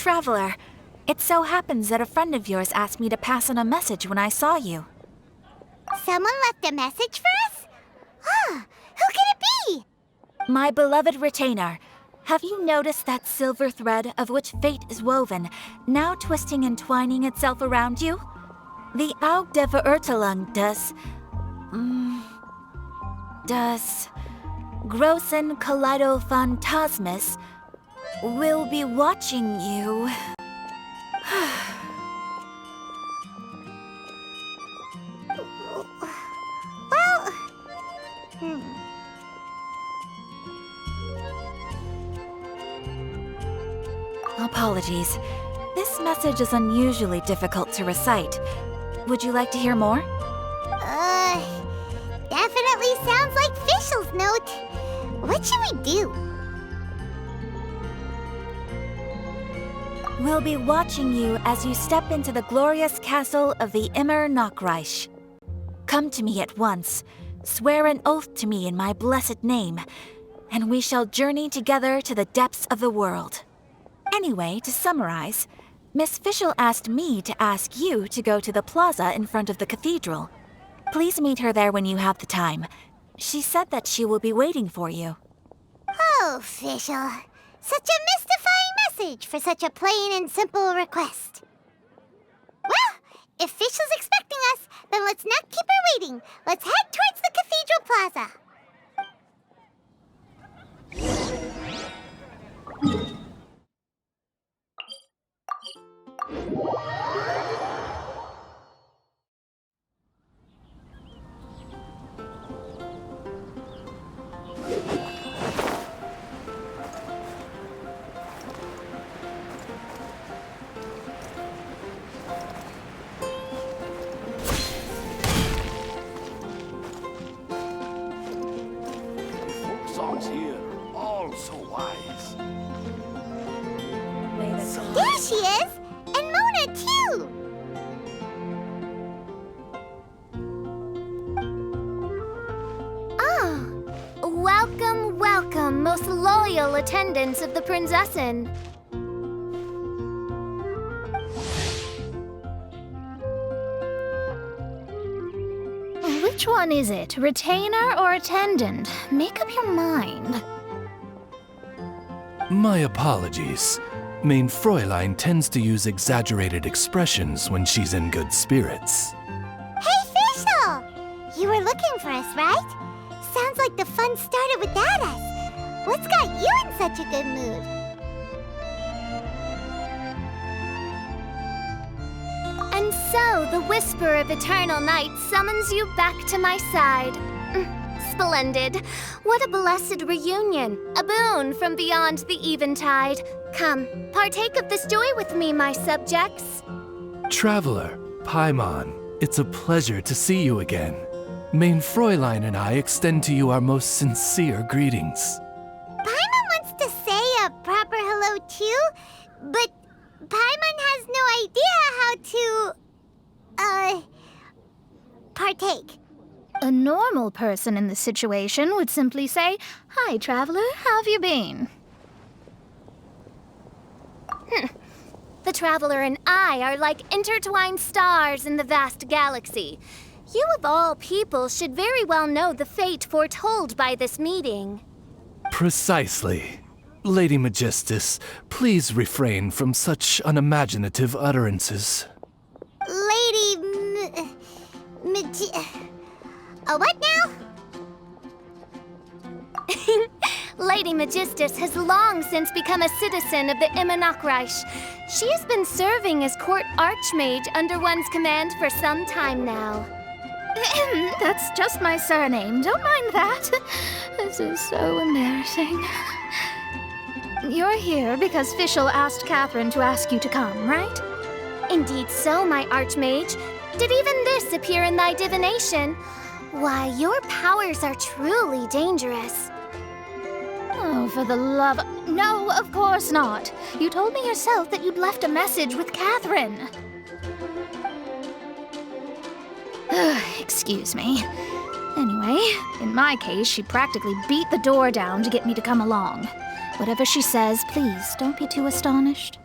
Traveler, it so happens that a friend of yours asked me to pass on a message when I saw you. Someone left a message for us? Ah, who could it be? My beloved retainer, have you noticed that silver thread of which fate is woven, now twisting and twining itself around you? The Aug der Verurteilung does Großen Kaleido Phantasmus will be watching you. Well... Apologies. This message is unusually difficult to recite. Would you like to hear more? Definitely sounds like Fischl's note. What should we do? We'll be watching you as you step into the glorious castle of the Immer Nachreich. Come to me at once, swear an oath to me in my blessed name, and we shall journey together to the depths of the world. Anyway, to summarize, Miss Fischl asked me to ask you to go to the plaza in front of the cathedral. Please meet her there when you have the time. She said that she will be waiting for you. Oh, Fischl. Such a mystifying message for such a plain and simple request. Well, if Fischl's expecting us, then let's not keep her waiting. Let's head towards the cathedral plaza. Songs here, all so wise. There she is! And Mona, too! Ah, welcome, welcome, most loyal attendants of the Prinzessin. Which one is it, retainer or attendant? Make up your mind. My apologies. Main Fräulein tends to use exaggerated expressions when she's in good spirits. Hey, Fischl! You were looking for us, right? Sounds like the fun started without us. What's got you in such a good mood? And so, the whisper of eternal night summons you back to my side. Splendid. What a blessed reunion. A boon from beyond the eventide. Come, partake of this joy with me, my subjects. Traveler, Paimon, it's a pleasure to see you again. Main Fräulein and I extend to you our most sincere greetings. Paimon wants to say a proper hello too, but Paimon has no idea how to, partake. A normal person in this situation would simply say, "Hi, traveler, how have you been?" The Traveler and I are like intertwined stars in the vast galaxy. You of all people should very well know the fate foretold by this meeting. Precisely. Lady Magistus, please refrain from such unimaginative utterances. Lady what now? Lady Magistus has long since become a citizen of the Immer Nachreich. She has been serving as court archmage under one's command for some time now. That's just my surname. Don't mind that. This is so embarrassing. You're here because Fischl asked Catherine to ask you to come, right? Indeed so, my archmage. Did even this appear in thy divination? Why, your powers are truly dangerous. Oh, for the love... No, of course not. You told me yourself that you'd left a message with Catherine. Excuse me. Anyway, in my case, she practically beat the door down to get me to come along. Whatever she says, please don't be too astonished.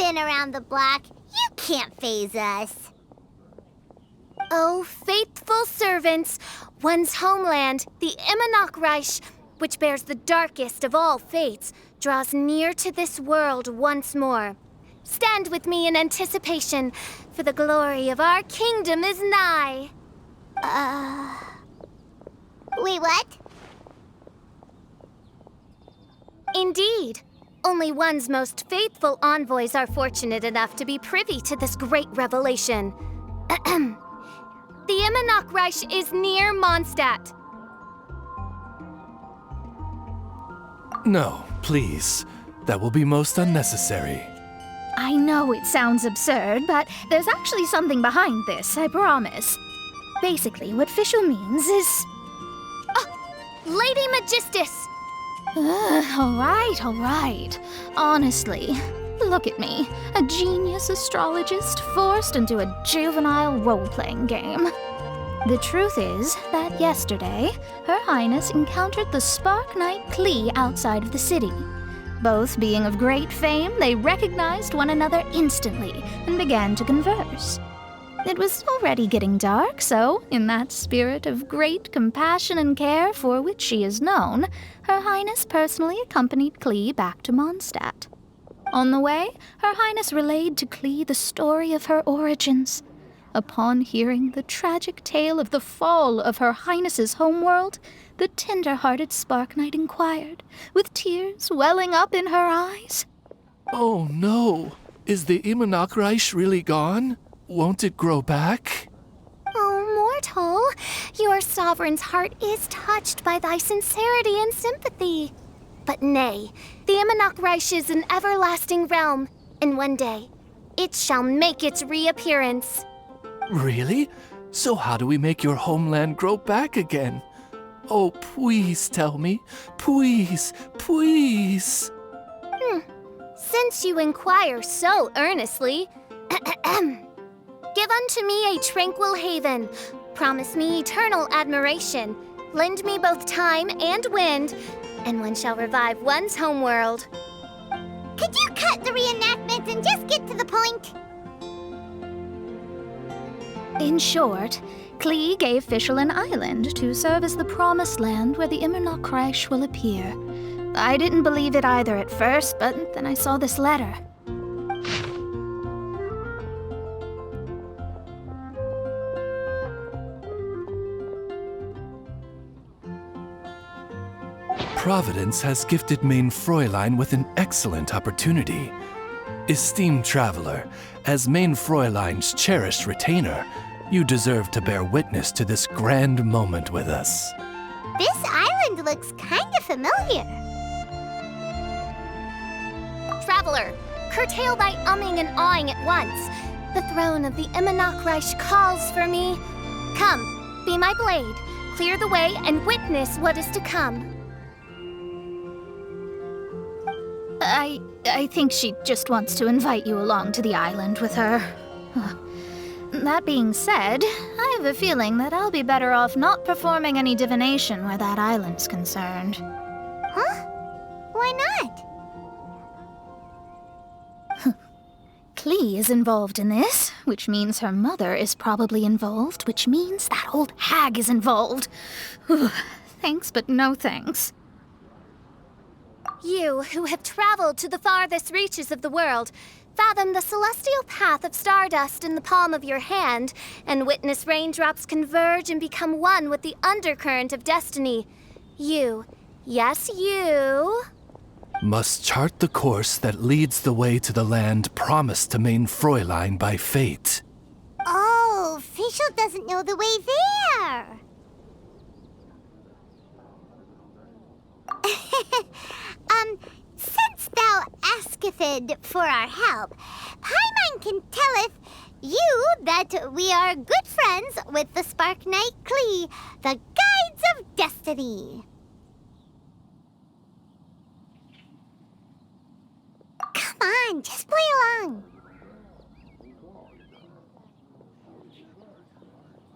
been around the block. You can't faze us. Oh, faithful servants, one's homeland, the Immernochreich, which bears the darkest of all fates, draws near to this world once more. Stand with me in anticipation, for the glory of our kingdom is nigh. Wait, what? Indeed. Only one's most faithful envoys are fortunate enough to be privy to this great revelation. The Immernochreich is near Mondstadt. No, please. That will be most unnecessary. I know it sounds absurd, but there's actually something behind this, I promise. Basically, what Fischl means is... Lady Magistus! All right. Honestly, look at me. A genius astrologist forced into a juvenile role-playing game. The truth is that yesterday, Her Highness encountered the Spark Knight Klee outside of the city. Both being of great fame, they recognized one another instantly and began to converse. It was already getting dark, so, in that spirit of great compassion and care for which she is known, Her Highness personally accompanied Klee back to Mondstadt. On the way, Her Highness relayed to Klee the story of her origins. Upon hearing the tragic tale of the fall of Her Highness's homeworld, the tender-hearted Spark Knight inquired, with tears welling up in her eyes. Oh no! Is the Immernochreich really gone? Won't it grow back? Oh, mortal, your sovereign's heart is touched by thy sincerity and sympathy. But nay, the Immernochreich is an everlasting realm, and one day, it shall make its reappearance. Really? So how do we make your homeland grow back again? Oh, please tell me. Please, please. Since you inquire so earnestly, give unto me a tranquil haven. Promise me eternal admiration. Lend me both time and wind, and one shall revive one's homeworld. Could you cut the reenactment and just get to the point? In short, Klee gave Fischl an island to serve as the promised land where the Immernochreich will appear. I didn't believe it either at first, but then I saw this letter. Providence has gifted Main Fräulein with an excellent opportunity. Esteemed traveler, as Main Fräulein's cherished retainer, you deserve to bear witness to this grand moment with us. This island looks kind of familiar. Traveler, curtail thy umming and awing at once. The throne of the Immernochreich calls for me. Come, be my blade, clear the way, and witness what is to come. I think she just wants to invite you along to the island with her. That being said, I have a feeling that I'll be better off not performing any divination where that island's concerned. Huh? Why not? Klee is involved in this, which means her mother is probably involved, which means that old hag is involved. Thanks, but no thanks. You, who have traveled to the farthest reaches of the world, fathom the celestial path of stardust in the palm of your hand, and witness raindrops converge and become one with the undercurrent of destiny. You, yes, you... must chart the course that leads the way to the land promised to Main Fräulein by fate. Oh, Fischl doesn't know the way there. Since thou asketh for our help, Paimon can telleth you that we are good friends with the Spark Knight Klee, the Guides of Destiny. Come on, just play along.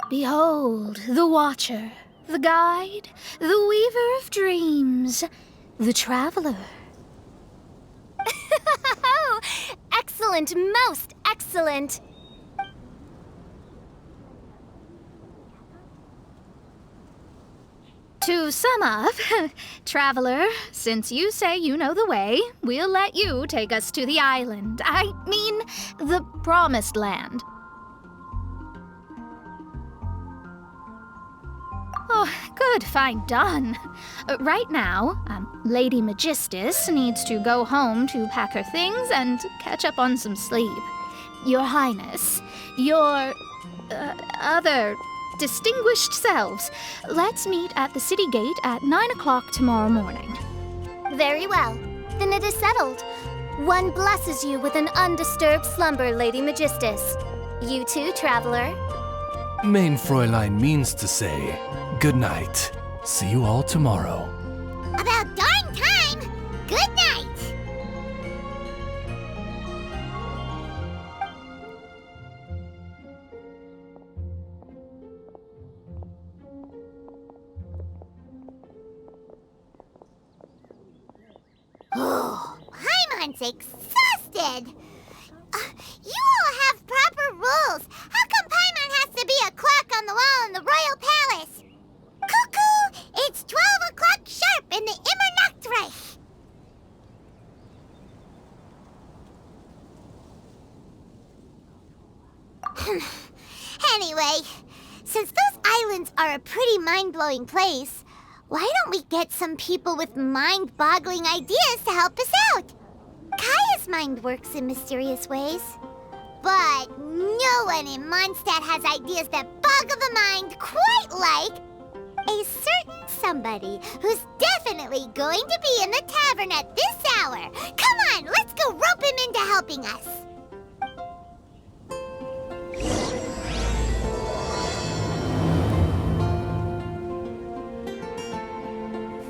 Behold, the Watcher, the Guide, the Weaver of Dreams, the Traveler. Excellent! excellent, most excellent. To sum up, traveler, since you say you know the way, we'll let you take us to the island. I mean, the promised land. Oh, good, fine, done. Right now, Lady Magistus needs to go home to pack her things and catch up on some sleep. Your Highness, your other distinguished selves, let's meet at the city gate at 9 o'clock tomorrow morning. Very well. Then it is settled. One blesses you with an undisturbed slumber, Lady Magistus. You too, traveler. Main Fräulein means to say, good night. See you all tomorrow. About darn time! Good night! Oh, Paimon's exhausted! You all have proper rules. How come Paimon has to be a clock on the wall in the royal palace? Cuckoo! It's 12 o'clock sharp in the Immernachtreich! Anyway, since those islands are a pretty mind-blowing place, why don't we get some people with mind-boggling ideas to help us out? Kaya's mind works in mysterious ways. But no one in Mondstadt has ideas that boggle the mind quite like a certain somebody who's definitely going to be in the tavern at this hour. Come on, let's go rope him into helping us.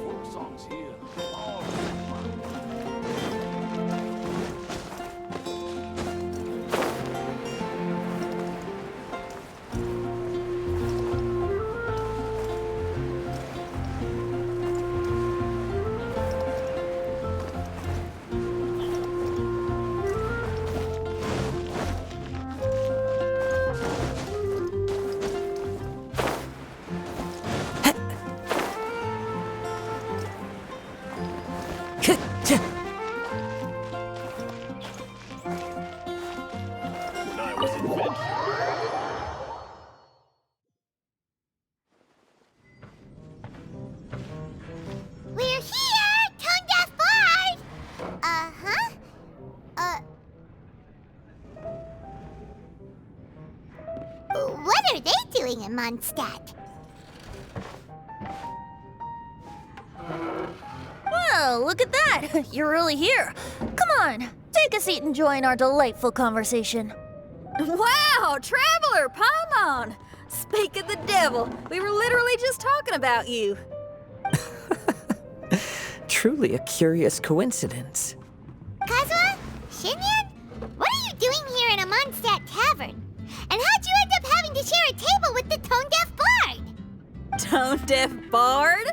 Folk songs here, all when I was in Genshin. We're here, Tone Deaf Bard! Uh-huh. What are they doing in Mondstadt? Well, look at that! You're really here. Come on, take a seat and join our delightful conversation. Wow, Traveler, Paimon! Speak of the devil, we were literally just talking about you. Truly a curious coincidence. Kazuha? Shinyan? What are you doing here in a Mondstadt tavern? And how'd you end up having to share a table with the Tone Deaf Bard? Tone Deaf Bard?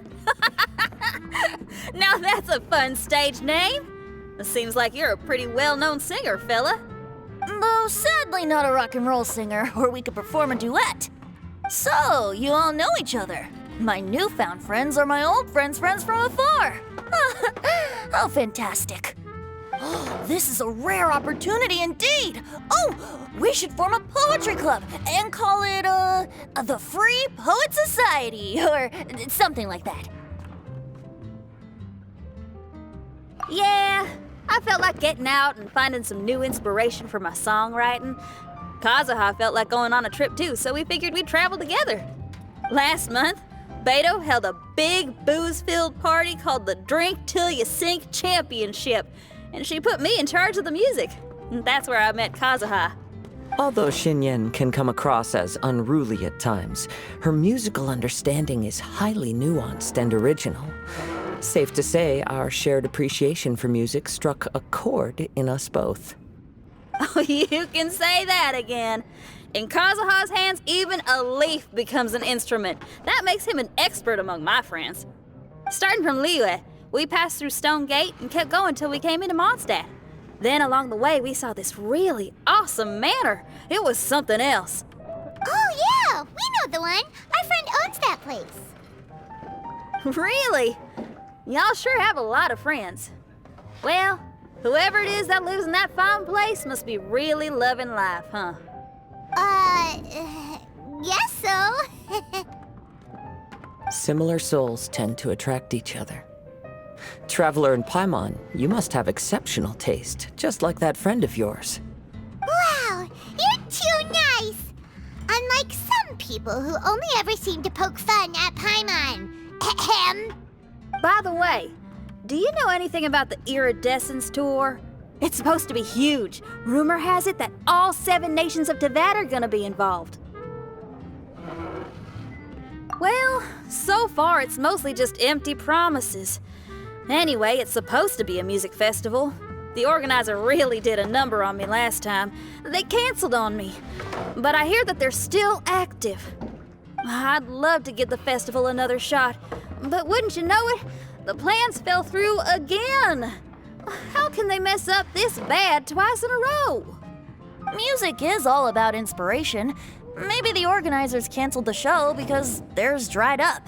Now that's a fun stage name. It seems like you're a pretty well-known singer, fella. Though sadly not a rock and roll singer, or we could perform a duet. So, you all know each other. My newfound friends are my old friends' friends from afar. How fantastic. This is a rare opportunity indeed. Oh, we should form a poetry club and call it, the Free Poet Society, or something like that. Yeah, I felt like getting out and finding some new inspiration for my songwriting. Kazuha felt like going on a trip too, so we figured we'd travel together. Last month, Beto held a big booze-filled party called the Drink Till You Sink Championship, and she put me in charge of the music. And that's where I met Kazuha. Although Shinyen can come across as unruly at times, her musical understanding is highly nuanced and original. Safe to say, our shared appreciation for music struck a chord in us both. Oh, you can say that again. In Kazuha's hands, even a leaf becomes an instrument. That makes him an expert among my friends. Starting from Liyue, we passed through Stone Gate and kept going till we came into Mondstadt. Then along the way, we saw this really awesome manor. It was something else. Oh, yeah, we know the one. Our friend owns that place. Really? Y'all sure have a lot of friends. Well, whoever it is that lives in that fine place must be really loving life, huh? Guess so. Similar souls tend to attract each other. Traveler and Paimon, you must have exceptional taste, just like that friend of yours. Wow, you're too nice. Unlike some people who only ever seem to poke fun at Paimon. Ahem. By the way, do you know anything about the Iridescence tour? It's supposed to be huge. Rumor has it that all 7 nations of Teyvat are gonna be involved. Well, so far it's mostly just empty promises. Anyway, it's supposed to be a music festival. The organizer really did a number on me last time. They canceled on me. But I hear that they're still active. I'd love to give the festival another shot, but wouldn't you know it, the plans fell through again. How can they mess up this bad twice in a row? Music is all about inspiration. Maybe the organizers canceled the show because theirs dried up.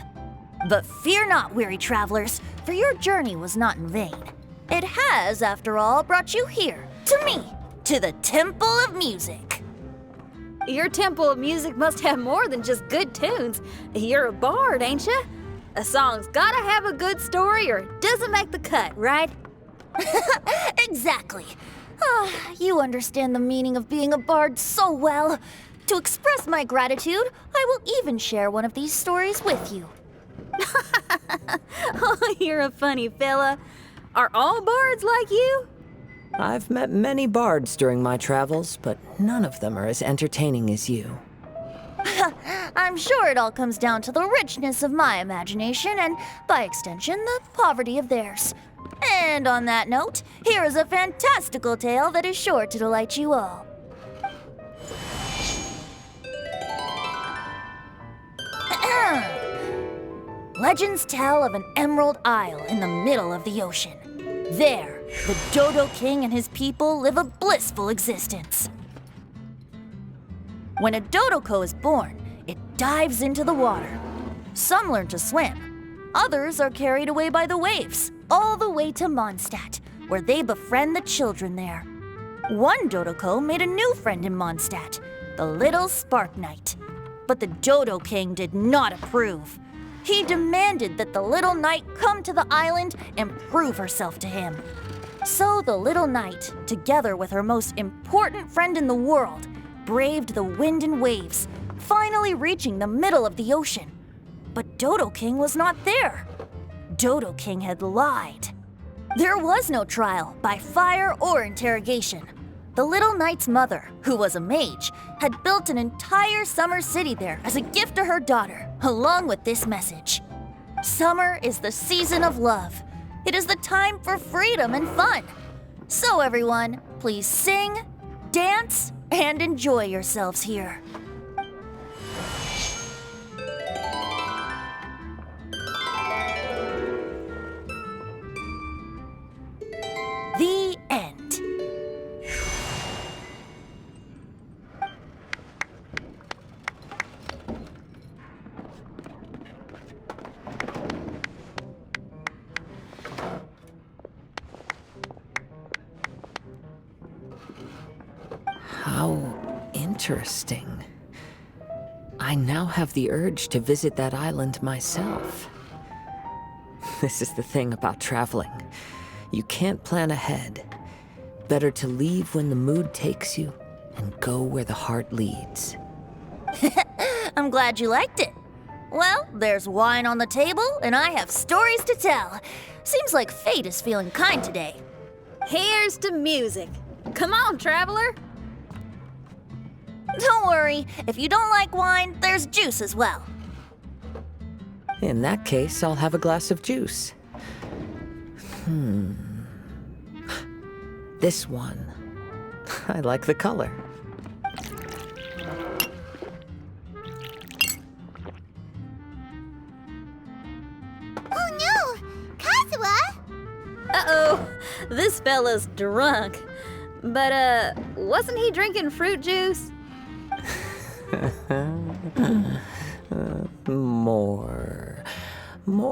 But fear not, weary travelers, for your journey was not in vain. It has, after all, brought you here, to me, to the Temple of Music. Your Temple of Music must have more than just good tunes. You're a bard, ain't ya? A song's gotta have a good story or it doesn't make the cut, right? Exactly. You understand the meaning of being a bard so well. To express my gratitude, I will even share one of these stories with you. Oh, you're a funny fella. Are all bards like you? I've met many bards during my travels, but none of them are as entertaining as you. I'm sure it all comes down to the richness of my imagination and, by extension, the poverty of theirs. And on that note, here is a fantastical tale that is sure to delight you all. Legends tell of an emerald isle in the middle of the ocean. There, the Dodo King and his people live a blissful existence. When a Dodoko is born, it dives into the water. Some learn to swim. Others are carried away by the waves, all the way to Mondstadt, where they befriend the children there. One Dodoko made a new friend in Mondstadt, the little Spark Knight. But the Dodo King did not approve. He demanded that the little knight come to the island and prove herself to him. So the little knight, together with her most important friend in the world, braved the wind and waves, finally reaching the middle of the ocean. But Dodo King was not there. Dodo King had lied. There was no trial by fire or interrogation. The little knight's mother, who was a mage, had built an entire summer city there as a gift to her daughter, along with this message. Summer is the season of love. It is the time for freedom and fun. So everyone, please sing, dance, and enjoy yourselves here. The end. How interesting. I now have the urge to visit that island myself. This is the thing about traveling. You can't plan ahead. Better to leave when the mood takes you and go where the heart leads. I'm glad you liked it. Well, there's wine on the table, and I have stories to tell. Seems like fate is feeling kind today. Here's to music. Come on, traveler. Don't worry, if you don't like wine, there's juice as well. In that case, I'll have a glass of juice. This one. I like the color. Oh no! Kazuha! Uh-oh, this fella's drunk. But, wasn't he drinking fruit juice? More. More.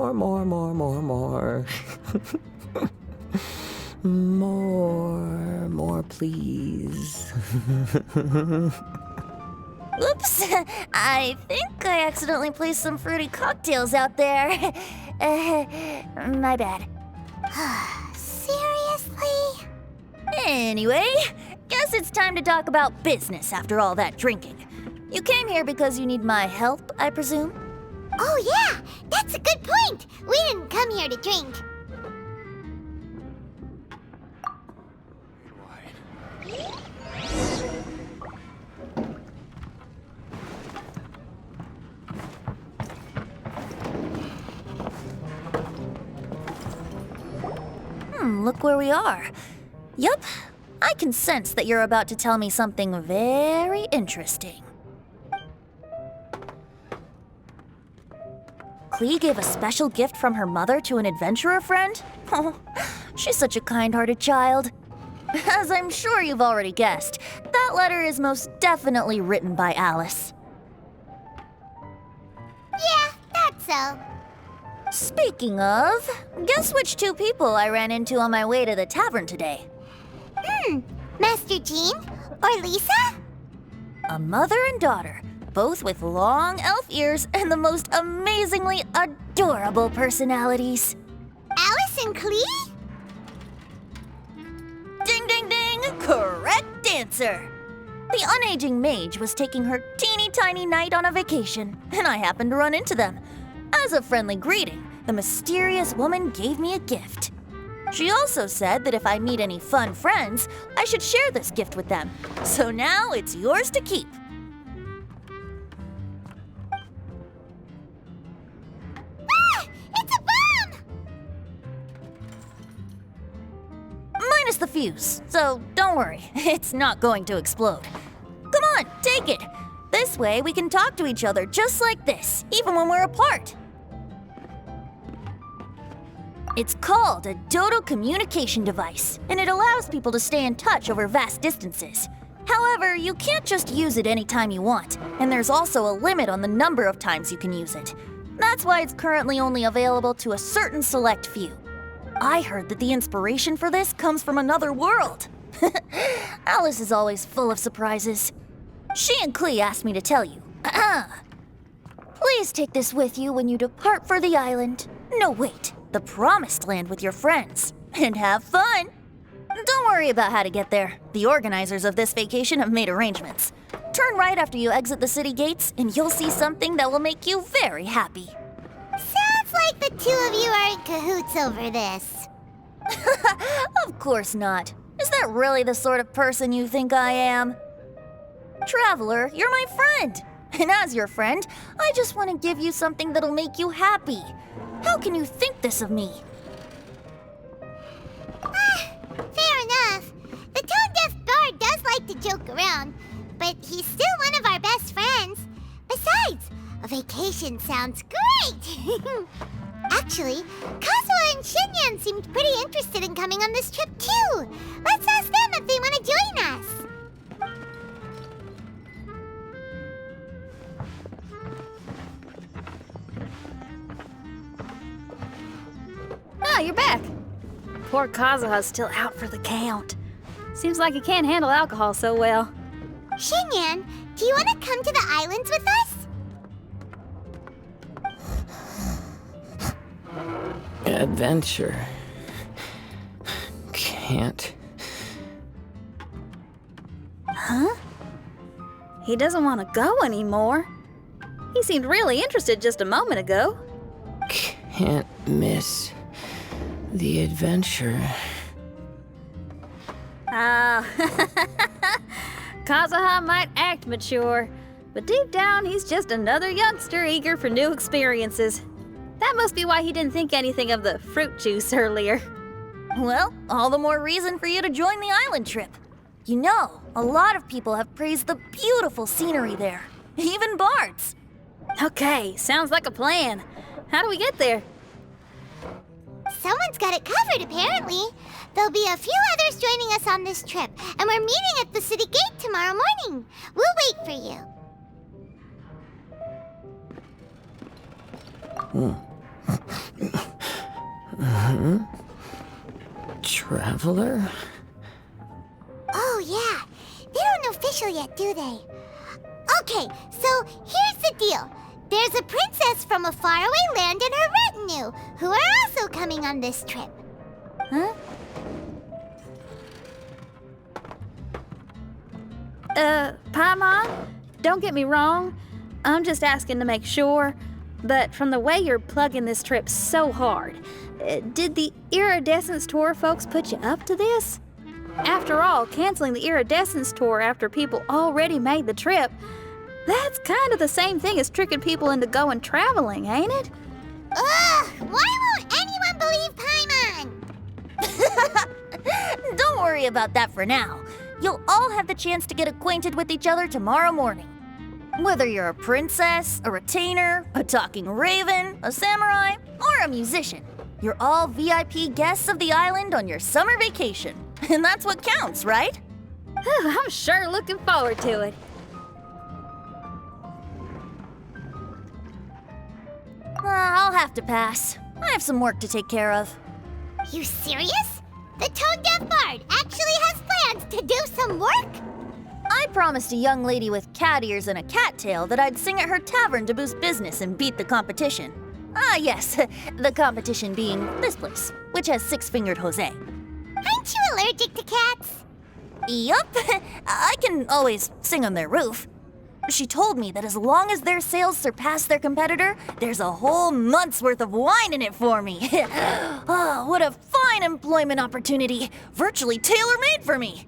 More, please. Oops, I think I accidentally placed some fruity cocktails out there. My bad. Seriously? Anyway, guess it's time to talk about business after all that drinking. You came here because you need my help, I presume? Oh yeah, that's a good point. We didn't come here to drink. Look where we are. Yup, I can sense that you're about to tell me something very interesting. Klee gave a special gift from her mother to an adventurer friend? Oh, she's such a kind-hearted child. As I'm sure you've already guessed, that letter is most definitely written by Alice. Yeah, that's so. Speaking of, guess which two people I ran into on my way to the tavern today? Master Jean? Or Lisa? A mother and daughter, both with long elf ears and the most amazingly adorable personalities. Alice and Klee? Ding, ding, ding! Correct answer! The unaging mage was taking her teeny tiny knight on a vacation, and I happened to run into them. As a friendly greeting, the mysterious woman gave me a gift. She also said that if I meet any fun friends, I should share this gift with them. So now it's yours to keep. Ah! It's a bomb! Minus the fuse, so don't worry, it's not going to explode. Come on, take it. This way we can talk to each other just like this, even when we're apart. It's called a Dodo communication device, and it allows people to stay in touch over vast distances. However, you can't just use it anytime you want, and there's also a limit on the number of times you can use it. That's why it's currently only available to a certain select few. I heard that the inspiration for this comes from another world. Alice is always full of surprises. She and Klee asked me to tell you. Please take this with you when you depart for the island. No, wait, the Promised Land with your friends. And have fun! Don't worry about how to get there. The organizers of this vacation have made arrangements. Turn right after you exit the city gates, and you'll see something that will make you very happy. Sounds like the two of you are in cahoots over this. Of course not. Is that really the sort of person you think I am? Traveler, you're my friend. And as your friend, I just want to give you something that'll make you happy. How can you think this of me? Fair enough. The tone-deaf bard does like to joke around, but he's still one of our best friends. Besides, a vacation sounds great! Actually, Kazuha and Shinyan seemed pretty interested in coming on this trip too. Let's ask them if they want to join us. Ah, you're back. Poor Kazuha's still out for the count. Seems like he can't handle alcohol so well. Shinyan, do you want to come to the islands with us? Adventure. Can't. Huh? He doesn't want to go anymore. He seemed really interested just a moment ago. Can't miss the adventure. Ah, Kazuha might act mature, but deep down he's just another youngster eager for new experiences. That must be why he didn't think anything of the fruit juice earlier. Well, all the more reason for you to join the island trip. You know, a lot of people have praised the beautiful scenery there, even bards. Okay, sounds like a plan. How do we get there? Someone's got it covered, apparently. There'll be a few others joining us on this trip, and we're meeting at the city gate tomorrow morning. We'll wait for you. Traveler? Oh, yeah. They don't know official yet, do they? Okay, so here's the deal. There's a princess from a faraway land and her retinue, who are also coming on this trip. Huh? Paimon, don't get me wrong. I'm just asking to make sure. But from the way you're plugging this trip so hard, did the Iridescence Tour folks put you up to this? After all, canceling the Iridescence Tour after people already made the trip, that's kind of the same thing as tricking people into going traveling, ain't it? Ugh! Why won't anyone believe Paimon? Don't worry about that for now. You'll all have the chance to get acquainted with each other tomorrow morning. Whether you're a princess, a retainer, a talking raven, a samurai, or a musician, you're all VIP guests of the island on your summer vacation. And that's what counts, right? I'm sure looking forward to it. I'll have to pass. I have some work to take care of. You serious? The tone-deaf bard actually has plans to do some work? I promised a young lady with cat ears and a cattail that I'd sing at her tavern to boost business and beat the competition. Ah, yes, the competition being this place, which has six-fingered Jose. Aren't you allergic to cats? Yup, I can always sing on their roof. She told me that as long as their sales surpass their competitor, there's a whole month's worth of wine in it for me. Oh, what a fine employment opportunity, virtually tailor-made for me.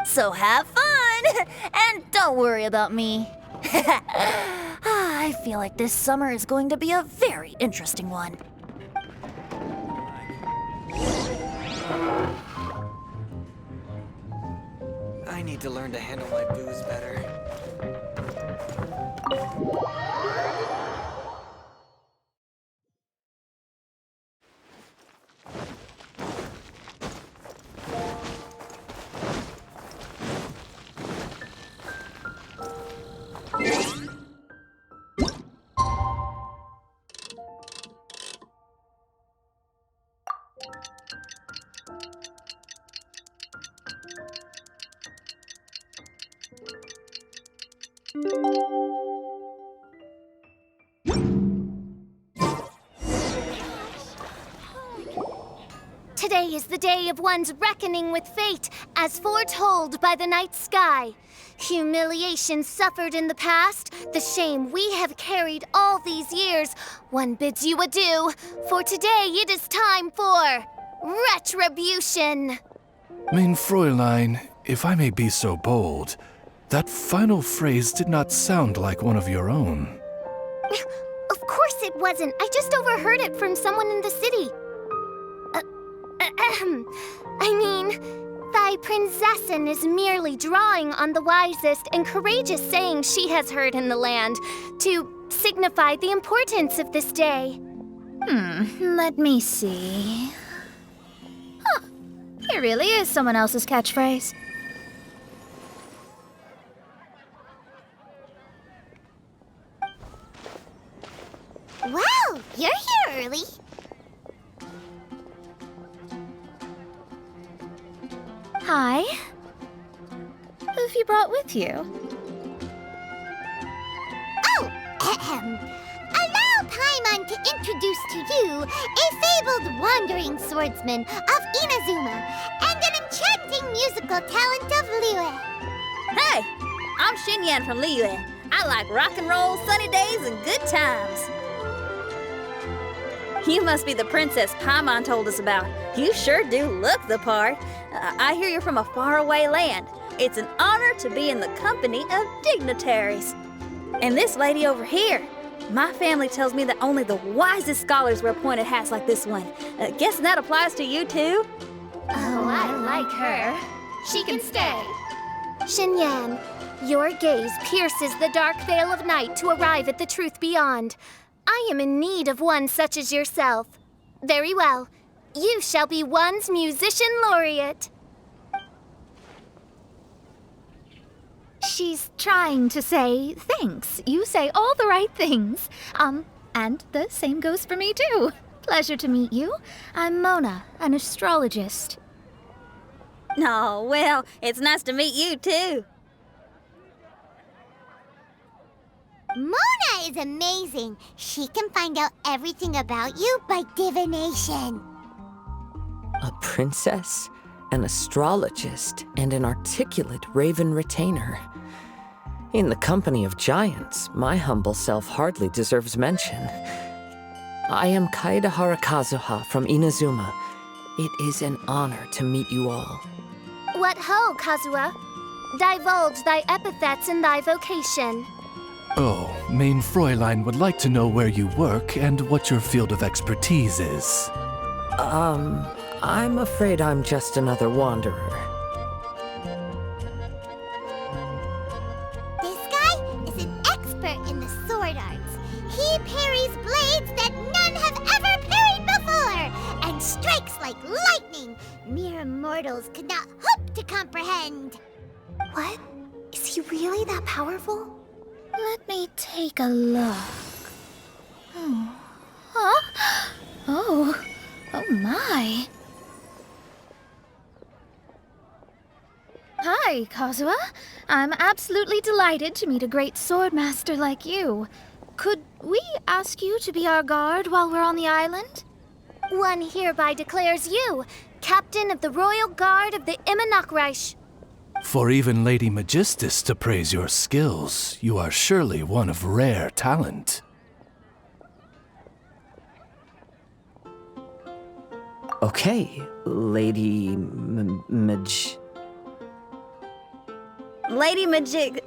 So have fun, and don't worry about me. I feel like this summer is going to be a very interesting one. I need to learn to handle my booze better. Today is the day of one's reckoning with fate, as foretold by the night sky. Humiliation suffered in the past, the shame we have carried all these years, one bids you adieu, for today it is time for retribution. Mein Fräulein, if I may be so bold, that final phrase did not sound like one of your own. Of course it wasn't. I just overheard it from someone in the city. I mean, thy princessin is merely drawing on the wisest and courageous saying she has heard in the land to signify the importance of this day. Let me see. Huh, it really is someone else's catchphrase. Wow, you're here early. Hi. Who have you brought with you? Oh, allow Paimon to introduce to you a fabled wandering swordsman of Inazuma and an enchanting musical talent of Liyue. Hey, I'm Xinyan from Liyue. I like rock and roll, sunny days, and good times. You must be the princess Paimon told us about. You sure do look the part. I hear you're from a faraway land. It's an honor to be in the company of dignitaries. And this lady over here, my family tells me that only the wisest scholars wear pointed hats like this one. Guessing that applies to you too? Oh, I like her. She can stay. Xinyan, your gaze pierces the dark veil of night to arrive at the truth beyond. I am in need of one such as yourself. Very well. You shall be one's musician laureate. She's trying to say thanks. You say all the right things. And the same goes for me too. Pleasure to meet you. I'm Mona, an astrologist. Oh, well, it's nice to meet you, too. Mona is amazing. She can find out everything about you by divination. A princess, an astrologist, and an articulate raven retainer. In the company of giants, my humble self hardly deserves mention. I am Kaeda Harakazuha from Inazuma. It is an honor to meet you all. What ho, Kazuha? Divulge thy epithets and thy vocation. Oh, Main Fräulein would like to know where you work and what your field of expertise is. I'm afraid I'm just another wanderer. This guy is an expert in the sword arts. He parries blades that none have ever parried before, and strikes like lightning mere mortals could not hope to comprehend. What? Is he really that powerful? Let me take a look. Huh? Oh my. Hi, Kazuha. I'm absolutely delighted to meet a great swordmaster like you. Could we ask you to be our guard while we're on the island? One hereby declares you Captain of the Royal Guard of the Immernachtreich. For even Lady Magistus to praise your skills, you are surely one of rare talent. Okay, Lady Lady Majig...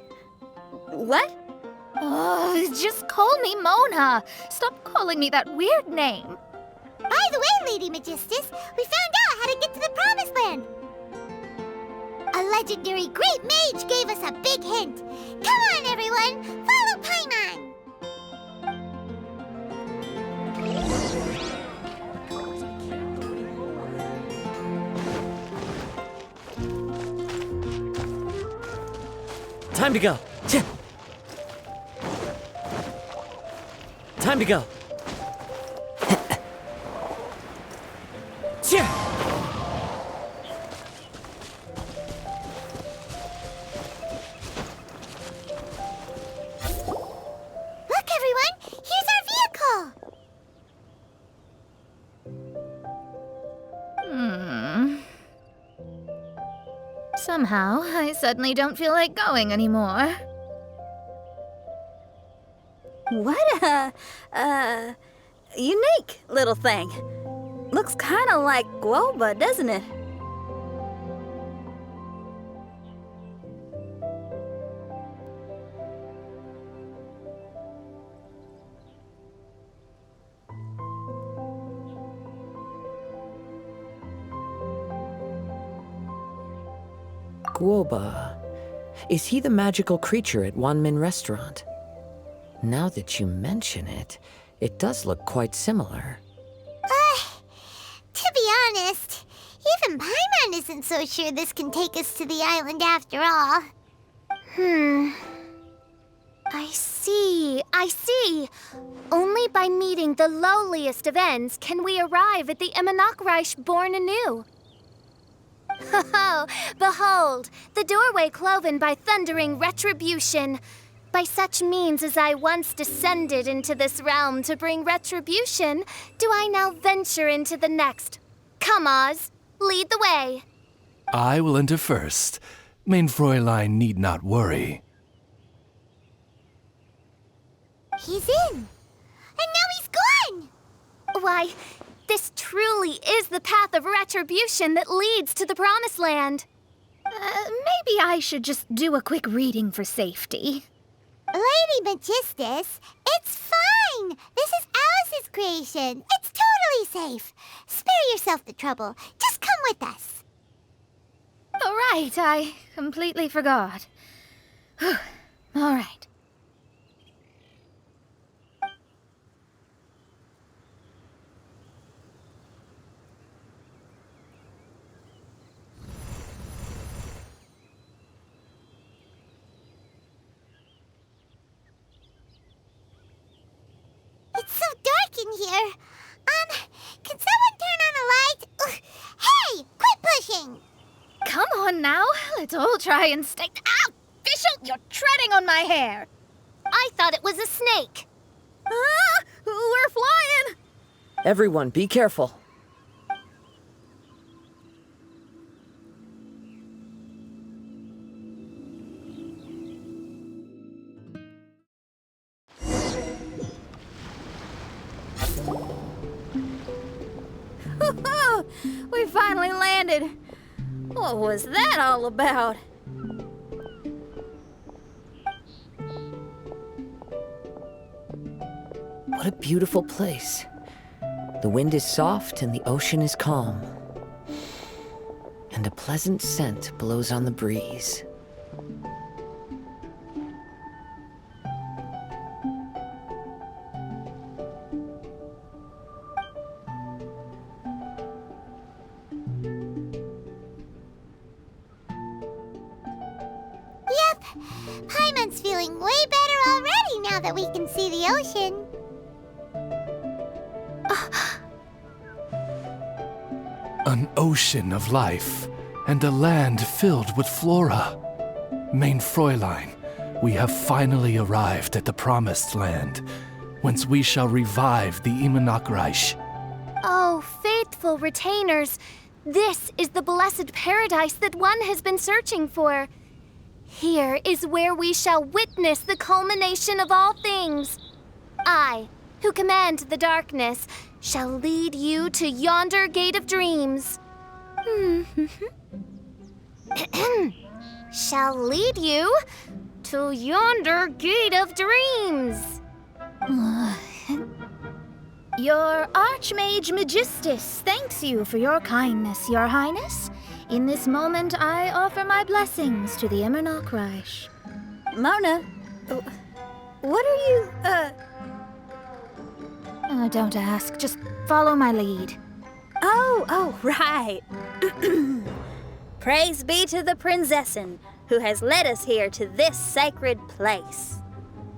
What? Oh, just call me Mona. Stop calling me that weird name. By the way, Lady Magistus, we found out how to get to the Promised Land. A legendary great mage gave us a big hint. Come on, everyone, follow Paimon. Time to go. Time to go. Look, everyone, here's our vehicle. Somehow, I suddenly don't feel like going anymore. What a, unique little thing. Looks kind of like guoba, doesn't it? Guoba. Is he the magical creature at Wanmin Restaurant? Now that you mention it, it does look quite similar. To be honest, even Paimon isn't so sure this can take us to the island after all. I see. Only by meeting the lowliest of ends can we arrive at the Immernachtreich born anew. Ho, behold, the doorway cloven by thundering retribution. By such means as I once descended into this realm to bring retribution, do I now venture into the next. Come, Oz, lead the way. I will enter first. Main Fräulein need not worry. He's in. And now he's gone. Why, this truly is the path of retribution that leads to the Promised Land. Maybe I should just do a quick reading for safety. Lady Magistus, it's fine. This is Alice's creation. It's totally safe. Spare yourself the trouble. Just come with us. All right, I completely forgot. All right. in here. Can someone turn on a light? Ugh. Hey, quit pushing! Come on now, let's all try and stay. Ow! Fischl, you're treading on my hair! I thought it was a snake. Ah, we're flying! Everyone, be careful. We finally landed. What was that all about? What a beautiful place. The wind is soft and the ocean is calm. And a pleasant scent blows on the breeze. Yep, Paimon's feeling way better already now that we can see the ocean. An ocean of life, and a land filled with flora. Mein Fräulein, we have finally arrived at the Promised Land, whence we shall revive the Immernachtreich. Oh, faithful retainers, this is the blessed paradise that one has been searching for. Here is where we shall witness the culmination of all things. I, who command the darkness, shall lead you to yonder gate of dreams. Shall lead you to yonder gate of dreams. Your Archmage Magistus thanks you for your kindness, Your Highness. In this moment, I offer my blessings to the Immernachtreich. Mona, what are you, Don't ask, just follow my lead. Oh, right. Praise be to the Prinzessin, who has led us here to this sacred place.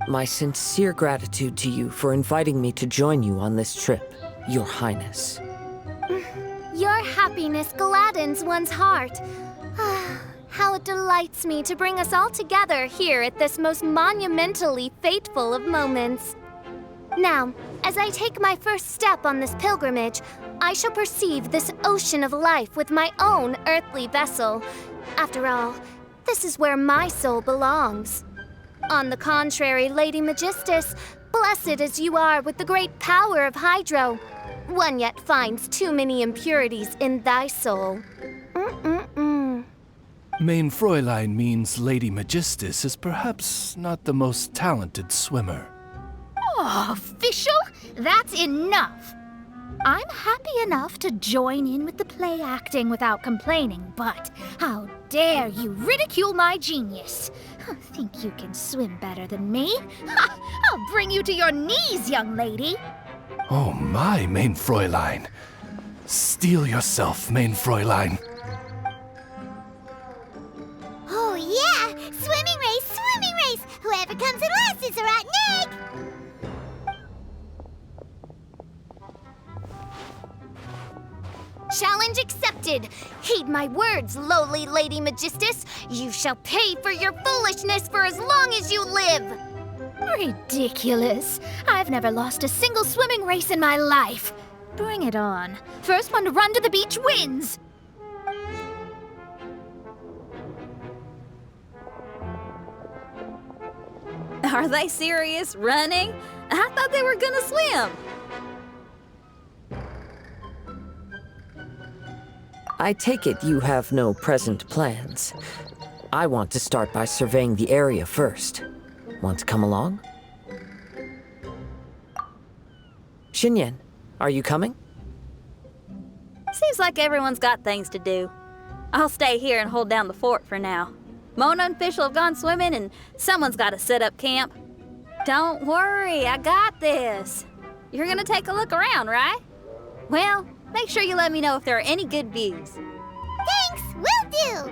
My sincere gratitude to you for inviting me to join you on this trip, Your Highness. Your happiness gladdens one's heart. How it delights me to bring us all together here at this most monumentally fateful of moments. Now, as I take my first step on this pilgrimage, I shall perceive this ocean of life with my own earthly vessel. After all, this is where my soul belongs. On the contrary, Lady Magistus, blessed as you are with the great power of Hydro, one yet finds too many impurities in thy soul. Mein Fräulein means Lady Magistus is perhaps not the most talented swimmer. Oh, Fischl, that's enough. I'm happy enough to join in with the play acting without complaining, but how dare you ridicule my genius? Think you can swim better than me? Ha! I'll bring you to your knees, young lady. Oh my, Mein Fräulein. Steel yourself, Mein Fräulein. Oh yeah, swimming race! Whoever comes in last is a rotten egg! Challenge accepted. Heed my words, lowly Lady Magistus. You shall pay for your foolishness for as long as you live. Ridiculous. I've never lost a single swimming race in my life. Bring it on. First one to run to the beach wins. Are they serious? Running? I thought they were gonna swim. I take it you have no present plans. I want to start by surveying the area first. Want to come along? Xinyan, are you coming? Seems like everyone's got things to do. I'll stay here and hold down the fort for now. Mona and Fischl have gone swimming, and someone's got to set up camp. Don't worry, I got this. You're gonna take a look around, right? Well, make sure you let me know if there are any good views. Thanks, will do!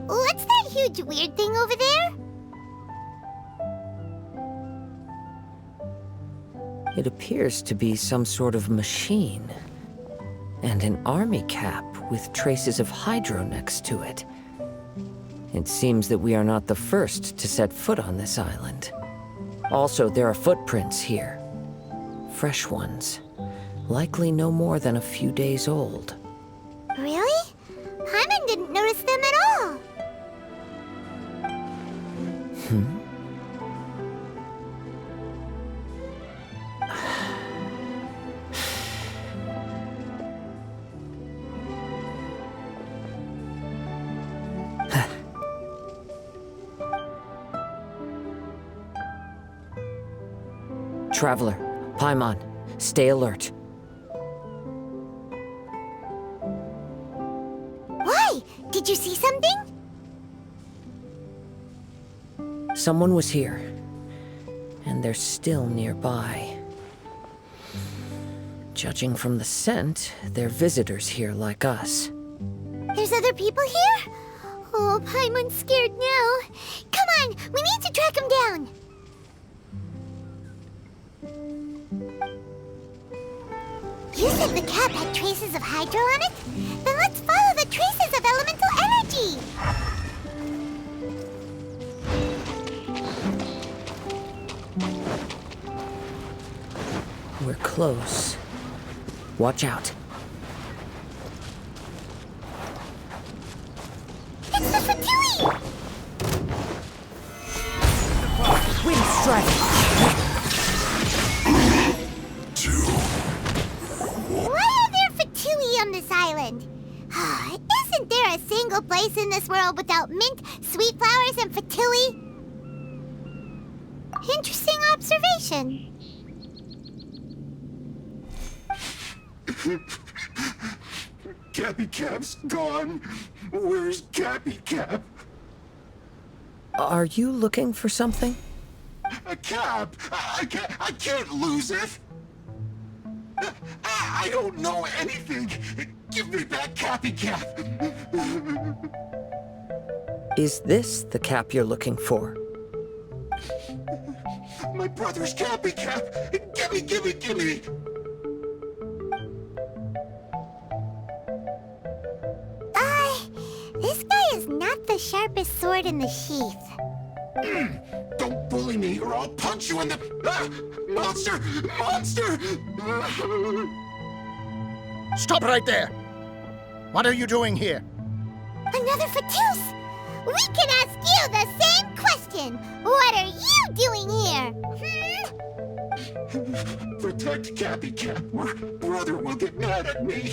What's that huge weird thing over there? It appears to be some sort of machine. And an army cap with traces of hydro next to it. It seems that we are not the first to set foot on this island. Also, there are footprints here. Fresh ones. Likely no more than a few days old. Really? Paimon didn't notice them at all. Traveler, Paimon, stay alert. Why? Did you see something? Someone was here, and they're still nearby. Judging from the scent, they're visitors here like us. There's other people here? Oh, Paimon's scared now. Come on, we need to track him down. You said the cap had traces of hydro on it? Then let's follow the traces of elemental energy! We're close. Watch out. It's the Fatui! Wind strike! Why are there Fatui on this island? Is Isn't there a single place in this world without mint, sweet flowers, and fatui? Interesting observation. Cappy Cap's gone. Where's Cappy Cap? Are you looking for something? A cap! I can't lose it! I don't know anything! Give me back Cappy Cap! Is this the cap you're looking for? My brother's Cappy Cap! Gimme! This guy is not the sharpest sword in the sheath. Don't bully me or I'll punch you in the... Monster! Stop right there! What are you doing here? Another Fatus! We can ask you the same question! What are you doing here? Protect Cappy Cap or brother will get mad at me.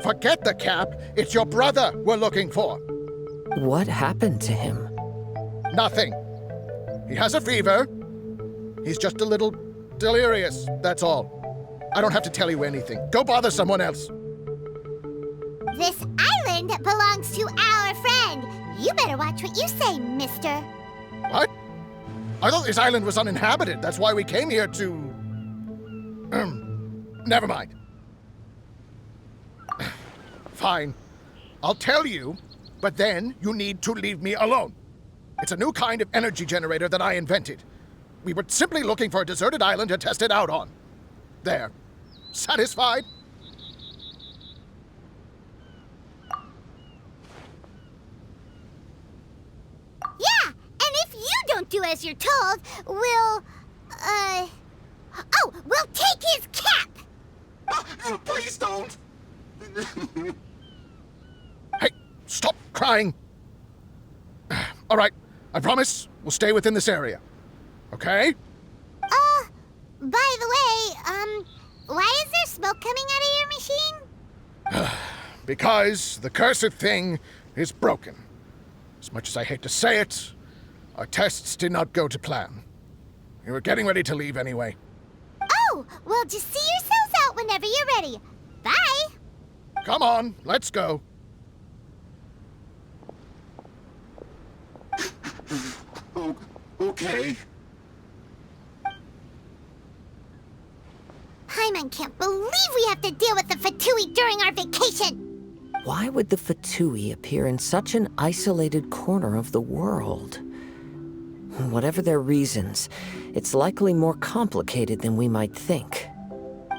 Forget the cap. It's your brother we're looking for. What happened to him? Nothing. He has a fever. He's just a little delirious, that's all. I don't have to tell you anything. Go bother someone else. This island belongs to our friend. You better watch what you say, mister. What? I thought this island was uninhabited. That's why we came here to... Never mind. Fine. I'll tell you, but then you need to leave me alone. It's a new kind of energy generator that I invented. We were simply looking for a deserted island to test it out on. There. Satisfied? Yeah, and if you don't do as you're told, we'll take his cap! Please don't! Hey, stop crying! All right, I promise we'll stay within this area. Okay? By the way, why is there smoke coming out of your machine? Because the cursed thing is broken. As much as I hate to say it, our tests did not go to plan. We were getting ready to leave anyway. Oh, well, just see yourselves out whenever you're ready. Bye! Come on, let's go. Okay. Paimon can't believe we have to deal with the Fatui during our vacation! Why would the Fatui appear in such an isolated corner of the world? Whatever their reasons, it's likely more complicated than we might think.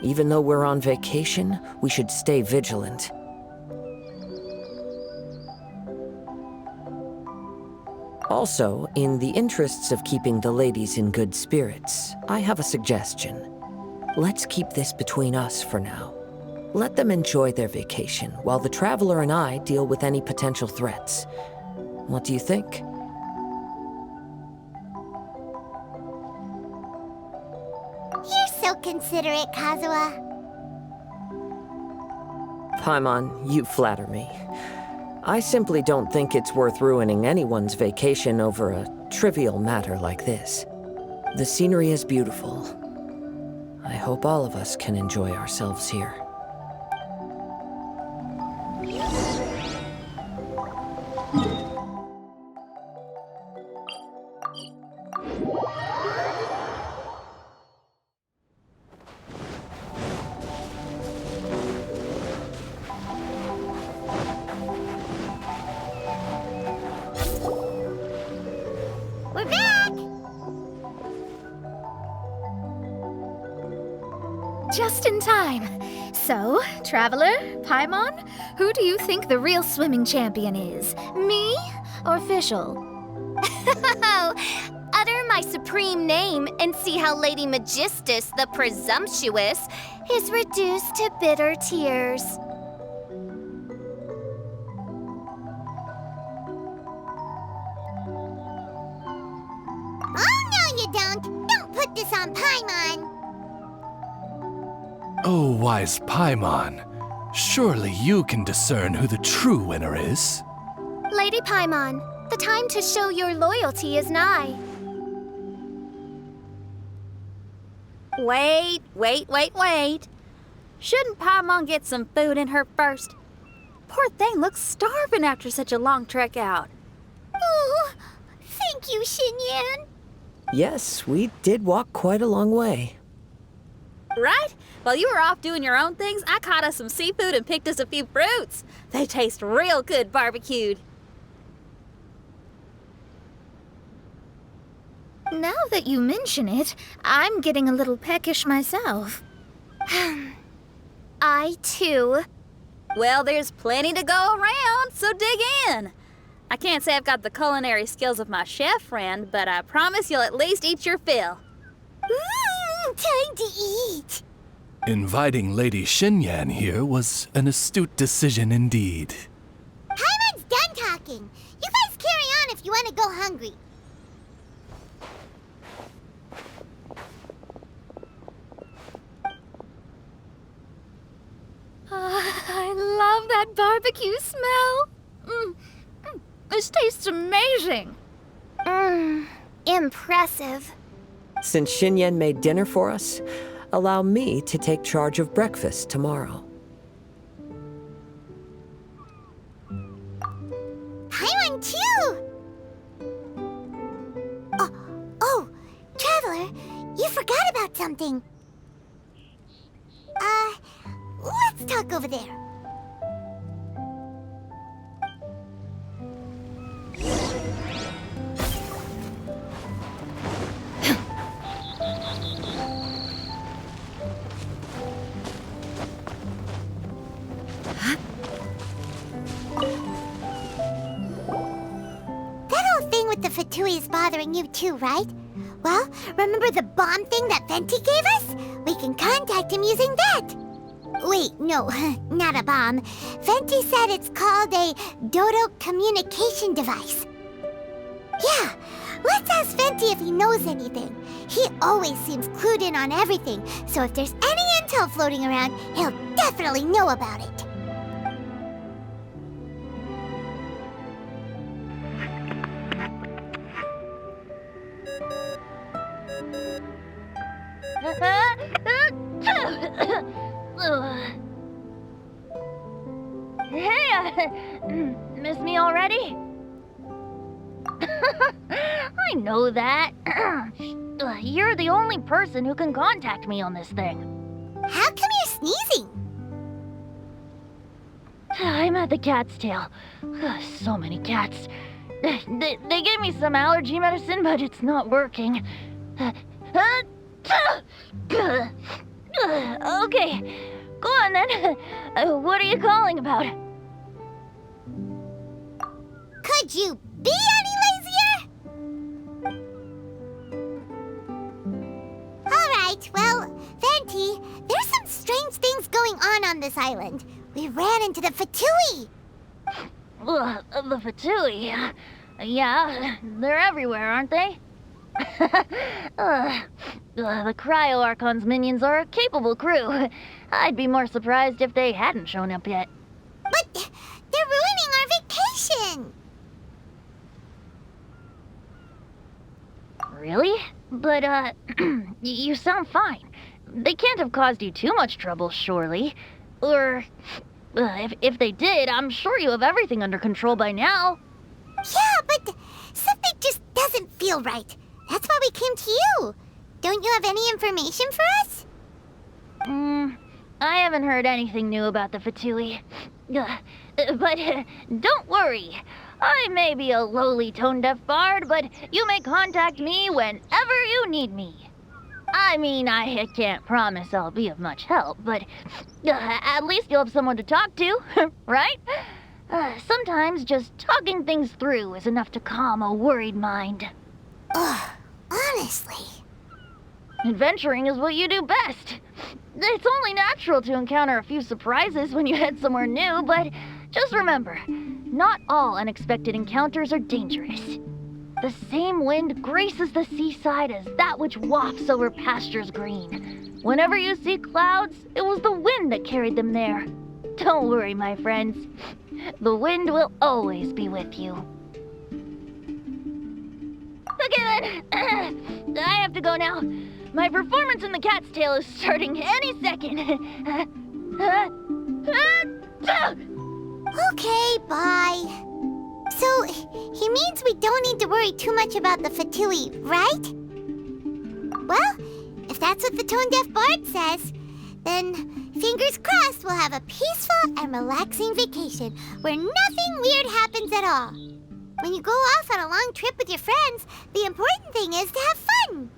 Even though we're on vacation, we should stay vigilant. Also, in the interests of keeping the ladies in good spirits, I have a suggestion. Let's keep this between us for now. Let them enjoy their vacation, while the Traveler and I deal with any potential threats. What do you think? You're so considerate, Kazuha. Paimon, you flatter me. I simply don't think it's worth ruining anyone's vacation over a trivial matter like this. The scenery is beautiful. I hope all of us can enjoy ourselves here. We're back! Just in time. So, Traveler, Paimon, who do you think the real swimming champion is? Me or Fischl? Utter my supreme name and see how Lady Magistus the Presumptuous is reduced to bitter tears. Oh, no you don't! Don't put this on Paimon! Oh, wise Paimon. Surely you can discern who the true winner is. Lady Paimon, the time to show your loyalty is nigh. Wait. Shouldn't Paimon get some food in her first? Poor thing looks starving after such a long trek out. Oh, thank you, Xinyan. Yes, we did walk quite a long way. Right? While you were off doing your own things, I caught us some seafood and picked us a few fruits. They taste real good barbecued. Now that you mention it, I'm getting a little peckish myself. I, too. Well, there's plenty to go around, so dig in. I can't say I've got the culinary skills of my chef friend, but I promise you'll at least eat your fill. Time to eat. Inviting Lady Xinyan here was an astute decision indeed. Paimon's done talking. You guys carry on if you want to go hungry. I love that barbecue smell. This tastes amazing. Impressive. Since Xinyan made dinner for us, allow me to take charge of breakfast tomorrow. Paimon, too. Oh, Traveler, you forgot about something. Let's talk over there. The Fatui is bothering you too, right? Well, remember the bomb thing that Venti gave us? We can contact him using that. Wait, no, not a bomb. Venti said it's called a Dodo communication device. Yeah, let's ask Venti if he knows anything. He always seems clued in on everything, so if there's any intel floating around, he'll definitely know about it. Hey, miss me already? I know that. You're the only person who can contact me on this thing. How come you're sneezing? I'm at the cat's tail. So many cats. They gave me some allergy medicine, but it's not working. Okay, go on then. What are you calling about? Could you be any lazier? Alright, well, Venti, there's some strange things going on this island. We ran into the Fatui. The Fatui? Yeah, they're everywhere, aren't they? The Cryo Archon's minions are a capable crew. I'd be more surprised if they hadn't shown up yet. But they're ruining our vacation. Really? But, you sound fine. They can't have caused you too much trouble, surely. Or, if they did, I'm sure you have everything under control by now. Yeah, but something just doesn't feel right. That's why we came to you. Don't you have any information for us? I haven't heard anything new about the Fatui. But don't worry. I may be a lowly tone-deaf bard, but you may contact me whenever you need me. I mean, I can't promise I'll be of much help, but at least you'll have someone to talk to, right? Sometimes just talking things through is enough to calm a worried mind. Honestly. Adventuring is what you do best. It's only natural to encounter a few surprises when you head somewhere new, but just remember, not all unexpected encounters are dangerous. The same wind graces the seaside as that which wafts over pastures green. Whenever you see clouds, it was the wind that carried them there. Don't worry, my friends. The wind will always be with you. Okay then. I have to go now. My performance in the Cat's Tail is starting any second. Okay, bye. So, he means we don't need to worry too much about the Fatui, right? Well, if that's what the tone-deaf bard says, then fingers crossed we'll have a peaceful and relaxing vacation where nothing weird happens at all. When you go off on a long trip with your friends, the important thing is to have fun.